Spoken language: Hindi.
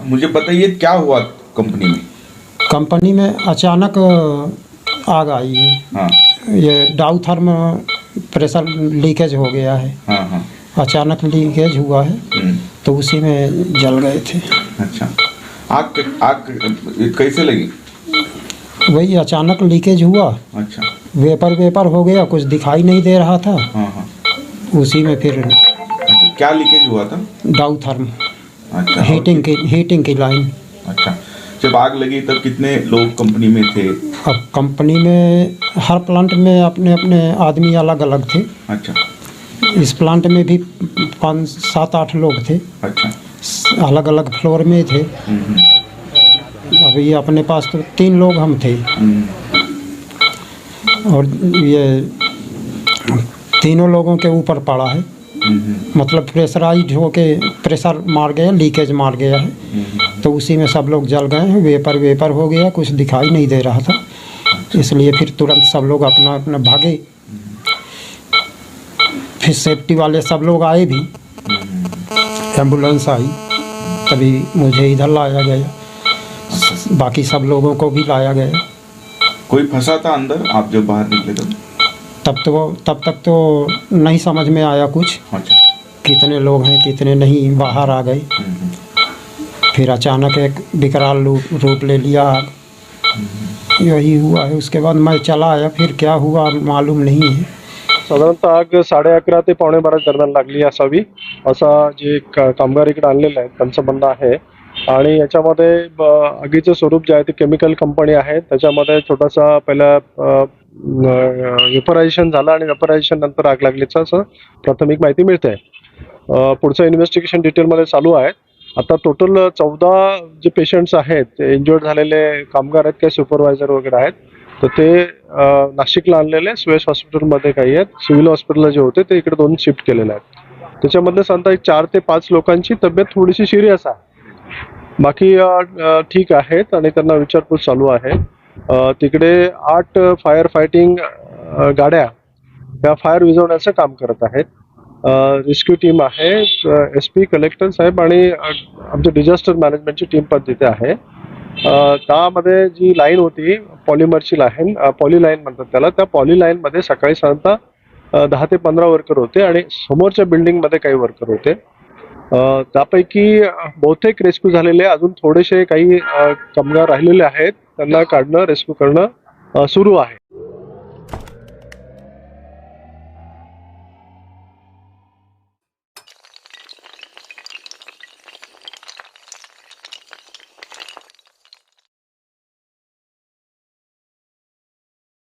मुझे बताइए क्या हुआ कंपनी में। कंपनी में अचानक आग आई है। हाँ ये डाउथर्म प्रेशर लीकेज हो गया है। हाँ हाँ। अचानक लीकेज हुआ है तो उसी में जल गए थे। अच्छा, आग आग कैसे लगी? वही अचानक लीकेज हुआ, अच्छा। वेपर हो गया, कुछ दिखाई नहीं दे रहा था। हाँ हाँ। उसी में फिर अच्छा, क्या लीकेज हुआ था? डाउथर्म अच्छा, हीटिंग की लाइन। अच्छा, जब आग लगी तब कितने लोग कंपनी में थे? अब कंपनी में हर प्लांट में अपने अपने आदमी अलग अलग थे। अच्छा। इस प्लांट में भी 5-7-8 लोग थे। अच्छा। अलग अलग फ्लोर में थे। अभी अपने पास तो 3 लोग हम थे और ये तीनों लोगों के ऊपर पड़ा है। मतलब प्रेशराइज होके प्रेशर मार गया, लीकेज मार गया है तो उसी में सब लोग जल गए हैं। वेपर हो गया, कुछ दिखाई नहीं दे रहा था, इसलिए फिर तुरंत सब लोग अपना अपना भागे। फिर सेफ्टी वाले सब लोग आए भी, एम्बुलेंस आई, तभी मुझे इधर लाया गया, बाकी सब लोगों को भी लाया गया। कोई फंसा था अंदर आप जब बाहर निकले तब तक तो नहीं समझ में आया कुछ। अच्छा। कितने लोग हैं कितने नहीं, बाहर आ गए। फिर अचानक एक विकराल रूप ले लिया आग। यही हुआ है। उसके बाद मैं चला आया, फिर क्या हुआ मालूम नहीं है। साधारणतः आग 11:30 ते 11:45 दरम्यान लागली असावी, असा जे कामगार इकडे आणलेले आहेत त्यांचं म्हणणं आहे। आणि याच्यामध्ये आगीचं स्वरूप जे आहे ते केमिकल कंपनी आहे, त्याच्यामध्ये छोटासा पहिला वेपरायझेशन झालं आणि वेपरायझेशन नंतर आग लागल्याचं असं प्राथमिक माहिती मिळते। पुढचं इन्व्हेस्टिगेशन डिटेलमध्ये चालू आहे। आता टोटल 14 जे पेशंट्स आहेत, इंजर्ड झालेले कामगार आहेत, काही सुपरवायझर वगैरे आहेत, तर ते नाशिकला आणलेले सुयश हॉस्पिटलमध्ये काही आहेत। सिव्हिल हॉस्पिटलला जे होते ते इकडे 2 शिफ्ट केलेले आहेत। त्याच्यामधले साधारण 4 ते 5 लोकांची तब्येत थोडीशी सिरियस आहे, बाकी ठीक आहेत आणि त्यांना विचारपूस चालू आहे। तिकडे 8 फायर फायटिंग गाड्या त्या फायर विझवण्याचं काम करत आहेत। रेस्क्यू टीम आहे, SP कलेक्टर साहेब आणि आमची डिझास्टर मॅनेजमेंटची टीम पण तिथे आहे। त्यामध्ये जी लाईन होती पॉलिमरची लाईन, पॉली लाईन म्हणतात त्याला, त्या पॉली लाईन मध्ये सकाळी साधारणतः 10 ते 15 वर्कर होते आणि समोरच्या बिल्डिंग मध्ये काही वर्कर होते। त्यापैकी बहुतेक रेस्क्यू झालेले, अजून थोडेसे काही कामगार राहिलेले आहेत, त्यांना काढणं रेस्क्यू करणं सुरू आहे।